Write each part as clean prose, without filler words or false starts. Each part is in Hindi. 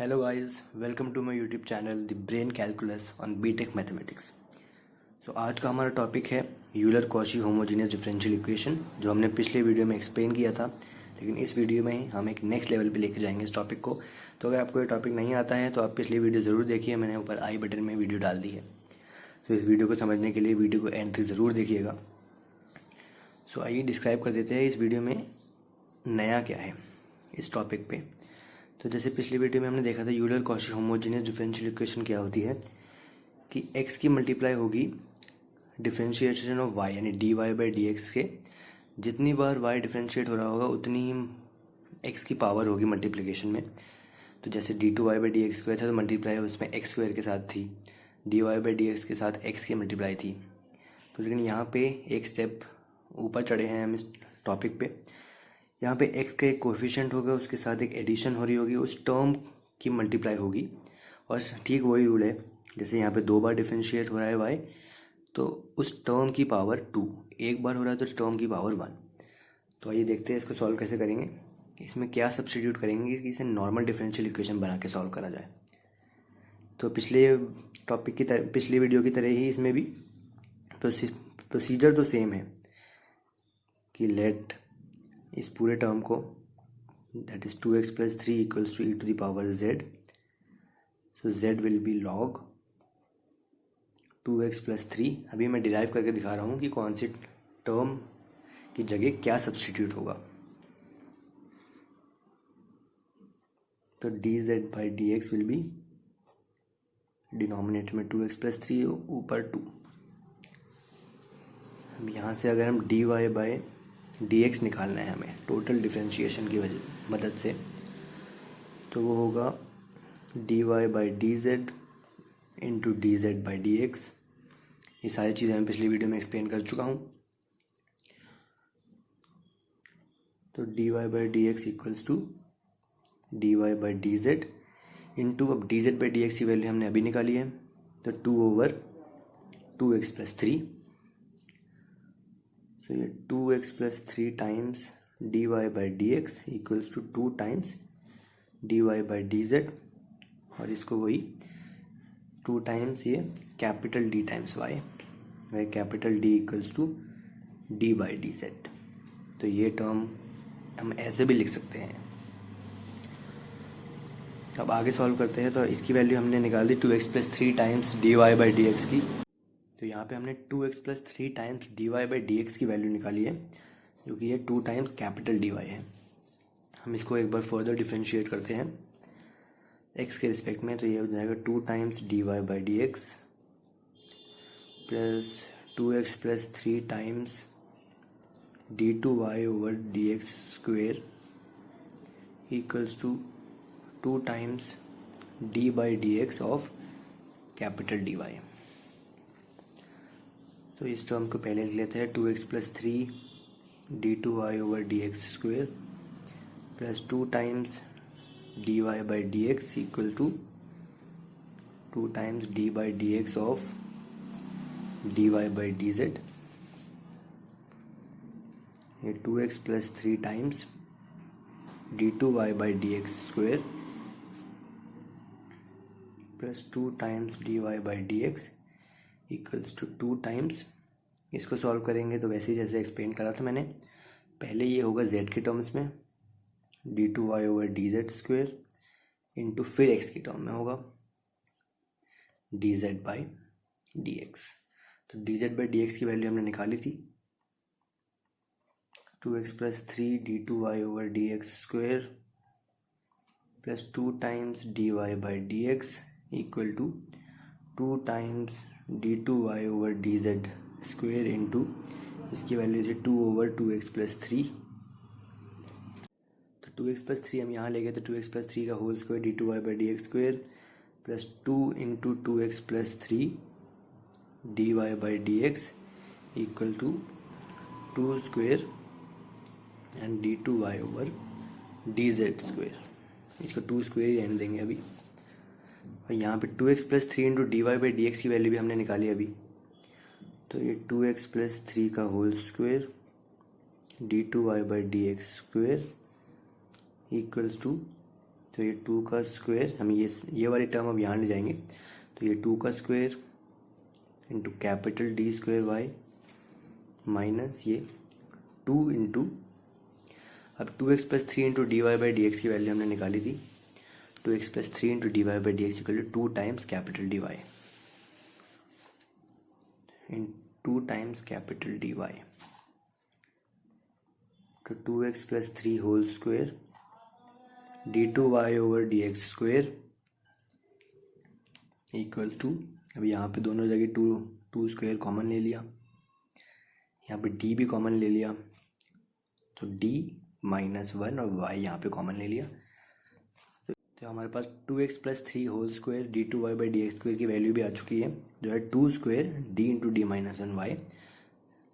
Hello guys, welcome to my YouTube channel the brain calculus on BTech mathematics. आज का हमारा टॉपिक है Euler Cauchy homogeneous differential equation, जो हमने पिछले वीडियो में एक्सप्लेन किया था। लेकिन इस वीडियो में हम एक नेक्स्ट लेवल पे लेकर जाएंगे इस टॉपिक को। तो अगर आपको ये टॉपिक नहीं आता है तो आप पिछली वीडियो ज़रूर देखिए, मैंने ऊपर आई बटन में वीडियो डाल दी है। तो इस वीडियो को समझने के लिए वीडियो को एंड तक ज़रूर देखिएगा। आइए डिस्क्राइब कर देते हैं इस वीडियो में नया क्या है इस टॉपिक पे। तो जैसे पिछली वीडियो में हमने देखा था Euler Cauchy homogeneous differential equation क्या होती है कि x की मल्टीप्लाई होगी डिफरेंशिएशन ऑफ y यानी dy बाई डी एक्स के। जितनी बार y डिफरेंशिएट हो रहा होगा उतनी ही x की पावर होगी मल्टीप्लिकेशन में। तो जैसे d2y by d x square था तो मल्टीप्लाई उसमें x स्क्वायर के साथ थी, dy बाई डी एक्स के साथ x की मल्टीप्लाई थी। तो लेकिन यहाँ पे एक स्टेप ऊपर चढ़े हैं हम इस टॉपिक पे। यहाँ पे x का एक कोफिशिएंट होगा, उसके साथ एक एडिशन हो रही होगी, उस टर्म की मल्टीप्लाई होगी। और ठीक वही रूल है, जैसे यहाँ पे 2 बार डिफरेंशिएट हो रहा है y, तो उस टर्म की पावर 2, एक बार हो रहा है तो उस टर्म की पावर 1। तो आइए देखते हैं इसको सॉल्व कैसे करेंगे। इसमें क्या सब्स्टिट्यूट करेंगे कि इसे नॉर्मल डिफरेंशियल इक्वेशन बना के सॉल्व करा जाए। तो पिछले टॉपिक की तरह, पिछली वीडियो की तरह ही इसमें भी प्रोसीजर तो सेम है कि लेट इस पूरे टर्म को, that is 2x plus 3 equals to e to the power z। So z will be log 2x plus 3। अभी मैं डिराइव करके दिखा रहा हूँ कि कौन सी टर्म की जगह क्या सब्स्टिट्यूट होगा। तो dz by d x will be denominator में 2x प्लस 3 ऊपर 2। अब यहाँ से अगर हम dy बाई dx निकालना है हमें टोटल डिफरेंशिएशन की मदद से, तो वो होगा dy by d z into D z by d x. ये सारी चीज़ें मैं पिछली वीडियो में एक्सप्लेन कर चुका हूँ। तो dy by d x equals to dy by d z into, अब d z by d x की वैल्यू हमने अभी निकाली है, तो 2/2x प्लस 3। तो ये 2x plus 3 times dy by d x equals to 2 times dy by d z, और इसको वही 2 टाइम्स ये कैपिटल D टाइम्स y, वह capital D equals to d by d z. तो ये टर्म हम ऐसे भी लिख सकते हैं। अब आगे सॉल्व करते हैं। तो इसकी वैल्यू हमने निकाल दी 2x plus 3 times dy by d x की। तो यहाँ पे हमने 2x plus 3 times dy by d x की वैल्यू निकाली है, जो कि ये 2 टाइम्स कैपिटल dy है। हम इसको एक बार फर्दर डिफरेंशिएट करते हैं x के रिस्पेक्ट में। तो ये हो जाएगा 2 times dy by d x plus 2x plus 3 times d2y over d x square equals to 2 times d by d x of capital dy। तो इस टर्म को पहले लिख लेते हैं, 2x plus 3 d2y over d x square plus 2 times dy by d x equal to 2 times d by d x of dy by d z. ये 2x plus 3 times d2y by d x square plus 2 times dy by d x equals to 2 times, इसको सॉल्व करेंगे तो वैसे ही जैसे एक्सप्लेन करा था मैंने, पहले ये होगा z के टर्म्स में d2y over d z square into फिर x की टर्म में होगा dz बाई डी एक्स। तो dz बाई डी एक्स की वैल्यू हमने निकाली थी 2x plus 3 d2y over d x square plus 2 times dy by d x equal to 2 times d2y over d z square into इसकी वैल्यू है 2/2x प्लस 3। तो 2x प्लस 3 हम यहाँ ले गए, तो 2x प्लस 3 का whole square d2y by d x square plus 2 into 2x plus 3 dy by d x equal to 2 square and d2y over d z square. इसको 2 स्क्वेयर ही रहने देंगे अभी। और यहाँ पे 2x plus 3 into dy by d x की वैल्यू भी हमने निकाली अभी। तो ये 2x प्लस 3 का whole square d2y by d x square equals to तो ये 2 का स्क्वायर, हम ये वाली टर्म अब यहाँ ले जाएंगे, तो ये 2 का square into capital D square y minus ये 2 इंटू, अब 2x plus 3 into d y by d x की वैल्यू हमने निकाली थी, 2x plus 3 into d y by d x equal to 2 times capital D y in 2 times capital D y, तो 2x plus 3 whole square d two y over d x square equal to, अब यहाँ पे दोनों जगह 2 स्क्वायर कॉमन ले लिया, यहाँ पे d भी कॉमन ले लिया, तो d -1 और y यहाँ पे कॉमन ले लिया, तो हमारे पास 2x plus 3 whole square d two y by d x square की वैल्यू भी आ चुकी है, जो है 2 square d into d minus 1 y।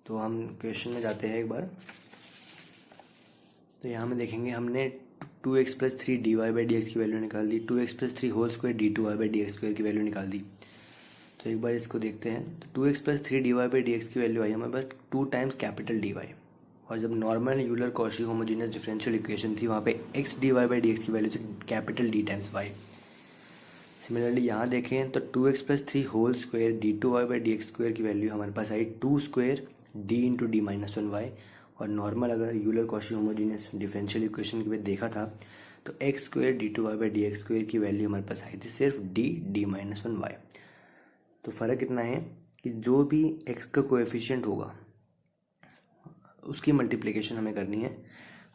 तो हम क्वेश्चन में जाते हैं एक बार, तो यहाँ में देखेंगे हमने 2x plus 3 d y by d x की वैल्यू निकाल दी, 2x plus 3 whole square d two y by d x square की वैल्यू निकाल दी। तो एक बार इसको देखते हैं, तो 2x plus 3 d y by d x की वैल्यू आई हमारे पास 2 टाइम्स कैपिटल डी वाई, और जब normal Euler Cauchy homogeneous differential equation थी वहाँ पे x d y by d x की वैल्यू थी capital D times y। Similarly यहाँ देखें तो 2x plus 3 whole square d two y by d x square की वैल्यू हमारे पास आई 2 square d into d minus 1 y, और नॉर्मल अगर Euler Cauchy homogeneous differential equation के बाद देखा था तो x square d two y by d x square की वैल्यू हमारे पास आई थी सिर्फ डी माइनस 1 y। तो फ़र्क इतना है कि जो भी x का कोएफिशिएंट होगा उसकी मल्टीप्लिकेशन हमें करनी है,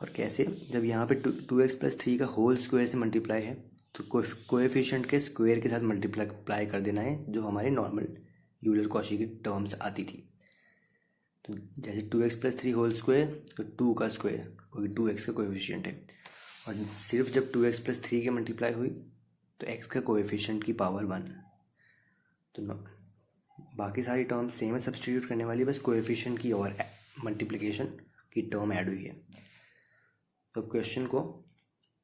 और कैसे, जब यहाँ पे 2x प्लस 3 का होल स्क्वायर से मल्टीप्लाई है तो कोएफिशिएंट के स्क्वायर के साथ मल्टीप्लाई कर देना है, जो हमारी नॉर्मल यूलर कॉची की टर्म्स आती थी। तो जैसे 2x प्लस 3 होल स्क्वायर तो 2 का स्क्वायर, क्योंकि 2x का कोएफिशिएंट है, और सिर्फ जब 2x प्लस 3 की मल्टीप्लाई हुई तो x का कोएफिशिएंट की पावर 1। तो बाकी सारी टर्म्स सेम है सब्सटीट्यूट करने वाली, बस कोएफिशिएंट की और मल्टीप्लिकेशन की टर्म ऐड हुई है। तो क्वेश्चन को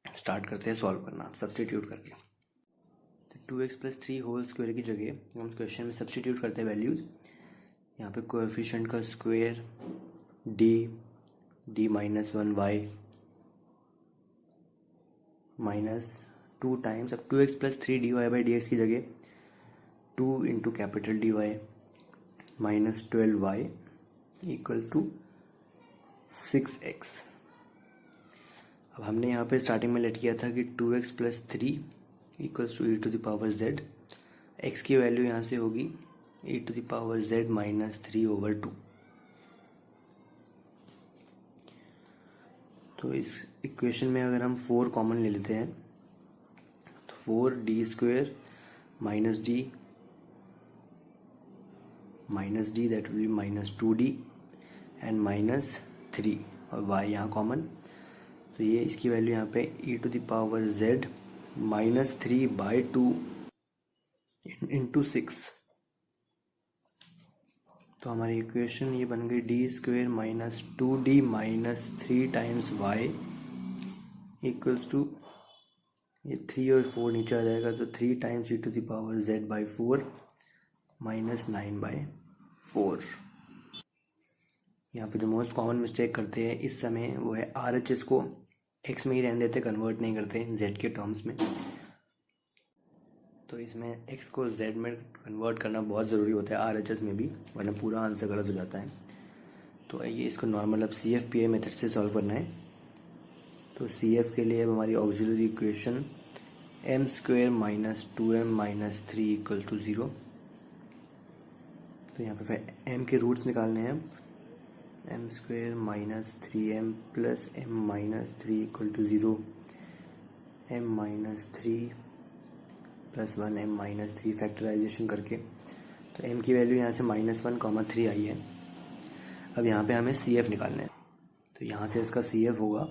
स्टार्ट करते हैं सॉल्व करना सब्सटीट्यूट करके। तो 2x प्लस 3 होल स्क्वायर की जगह हम क्वेश्चन में सब्सटीट्यूट करते हैं वैल्यूज़। यहाँ पे कोएफिशिएंट का square d minus 1 y minus 2 times, अब 2x plus 3 d y by d x की जगह 2 into capital D y minus 12y equal to 6x। अब हमने यहाँ पे स्टार्टिंग में लेट किया था कि 2x plus 3 equals to e to the power z, x की वैल्यू यहाँ से होगी e to the power z minus 3 over 2। तो इस इक्वेशन में अगर हम 4 कॉमन ले लेते हैं तो 4d square minus d that will B minus 2d and minus 3, और y यहाँ कॉमन, तो ये इसकी वैल्यू यहाँ पे e to the power z minus 3 by 2 into 6। तो हमारी इक्वेशन ये बन गई d square minus 2d minus 3 times y equals to, ये 3 और 4 नीचे आ जाएगा तो 3 times e to the power z by 4 minus 9 by 4। यहाँ पे जो मोस्ट कॉमन मिस्टेक करते हैं इस समय वो है RHS को x में ही रहने देते, कन्वर्ट नहीं करते z के टर्म्स में। तो इसमें x को z में कन्वर्ट करना बहुत ज़रूरी होता है RHS में भी, वरना पूरा आंसर गलत हो जाता है। तो आइए इसको नॉर्मल अब CF/PI मेथड से सॉल्व करना है। तो CF के लिए अब हमारी auxiliary equation m square minus 2m minus 3 equal to 0। तो यहाँ पे फिर m के रूट्स निकालने हैं, m square minus 3m plus m minus 3 equal to 0, m minus 3 plus 1 m minus 3 factorization करके, तो m की वैल्यू यहाँ से -1, 3 आई है। अब यहाँ पे हमें CF निकालना है, तो यहाँ से इसका CF होगा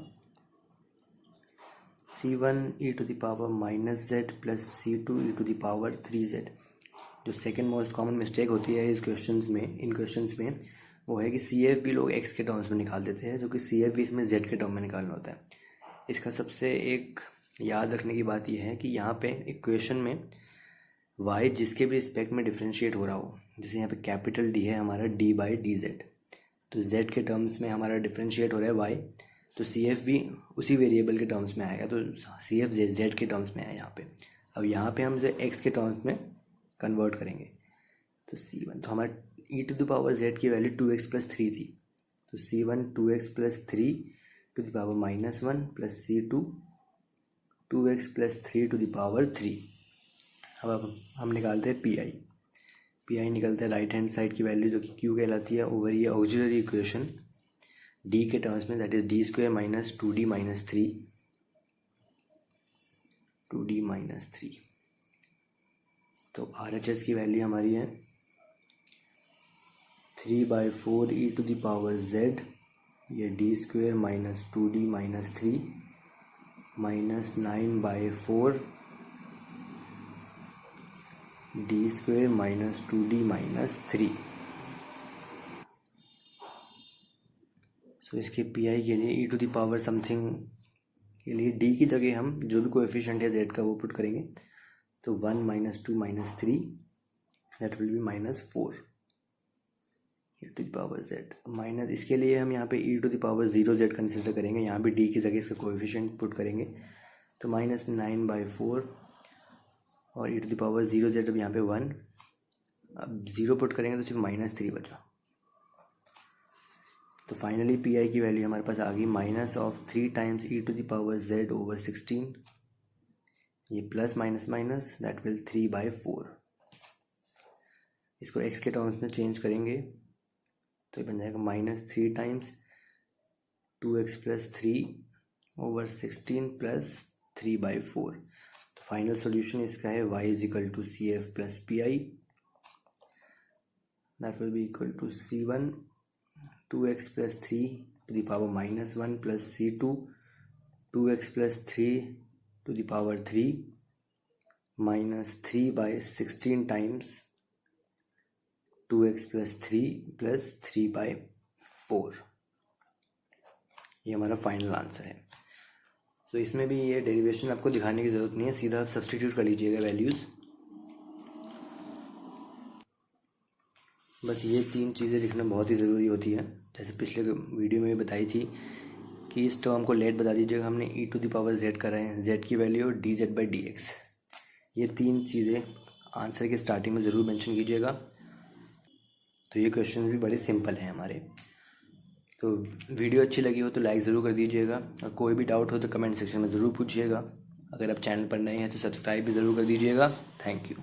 C1 e to the power minus z plus C2 e to the power 3z। जो सेकेंड मोस्ट कॉमन मिस्टेक होती है इन क्वेश्चंस में वो है कि CF भी लोग x के टर्म्स में निकाल देते हैं, जो कि CF भी इसमें z के टर्म में निकालना होता है। इसका सबसे एक याद रखने की बात यह है कि यहाँ पे इक्वेशन में y जिसके भी रिस्पेक्ट में डिफ्रेंशिएट हो रहा हो, जैसे यहाँ पे कैपिटल D है हमारा d बाई डी जेड, तो z के टर्म्स में हमारा डिफ्रेंशिएट हो रहा है y, तो सी एफ भी उसी वेरिएबल के टर्म्स में आएगा, तो सी एफ जेड के टर्म्स में है यहाँ पे। अब यहाँ पे हम जो एक्स के टर्म्स में कन्वर्ट करेंगे, तो C1, तो हमारे e to the power z की वैल्यू 2x+3 थी, तो C1 2x+3 to the power -1 plus C2 2x+3 to the power 3। अब हम निकालते हैं पी आई निकलता है राइट हैंड साइड की वैल्यू जो कि Q कहलाती है ओवर ये ऑक्सिलरी इक्वेशन D के टर्म्स में, that is D² minus 2D minus 3 तो RHS की वैल्यू हमारी है 3/4 e to the power z, ये D² minus 2D minus 3 minus 9/4 D² minus 2D minus 3। So इसके पी आई के लिए e to the power something के लिए d की जगह हम जो भी कोएफिशिएंट है z का वो पुट करेंगे, तो 1 - 2 - 3 that will be -4 e to the power z minus, इसके लिए हम यहाँ पे e to the power 0z consider करेंगे, यहाँ पे d की जगह इसका कोएफिशिएंट पुट करेंगे, तो -9/4 और e to the power 0z, अब यहाँ पे 1, अब 0 पुट करेंगे तो सिर्फ -3 बचा। तो फाइनली पी आई की वैल्यू हमारे पास आ गई -3 times e to the power z over 16, ये plus minus minus that will 3/4। इसको x के टर्म्स में चेंज करेंगे तो ये बन जाएगा -3 टाइम्स 2x+3 ओवर 16 प्लस 3/4। तो फाइनल सोल्यूशन इसका है y = CF + PI, that will be equal to C1 2x+3 to the power -1 plus C2 2x+3 to the power 3 minus 3/16 times 2x+3 plus 3/4। ये हमारा फाइनल आंसर है। तो इसमें भी ये डेरिवेशन आपको दिखाने की ज़रूरत नहीं है, सीधा आप सब्सटीट्यूट कर लीजिएगा वैल्यूज़। बस ये 3 चीज़ें लिखना बहुत ही ज़रूरी होती है। जैसे पिछले वीडियो में बताई थी कि इस टर्म को लेट बता दीजिएगा, हमने e to the power z करा है, z की वैल्यू dz/dx। ये 3 चीज़ें आंसर के स्टार्टिंग में ज़रूर मेंशन कीजिएगा। तो ये क्वेश्चन भी बड़े सिंपल हैं हमारे। तो वीडियो अच्छी लगी हो तो लाइक ज़रूर कर दीजिएगा, और कोई भी डाउट हो तो कमेंट सेक्शन में ज़रूर पूछिएगा। अगर आप चैनल पर नए हैं तो सब्सक्राइब भी ज़रूर कर दीजिएगा। Thank you.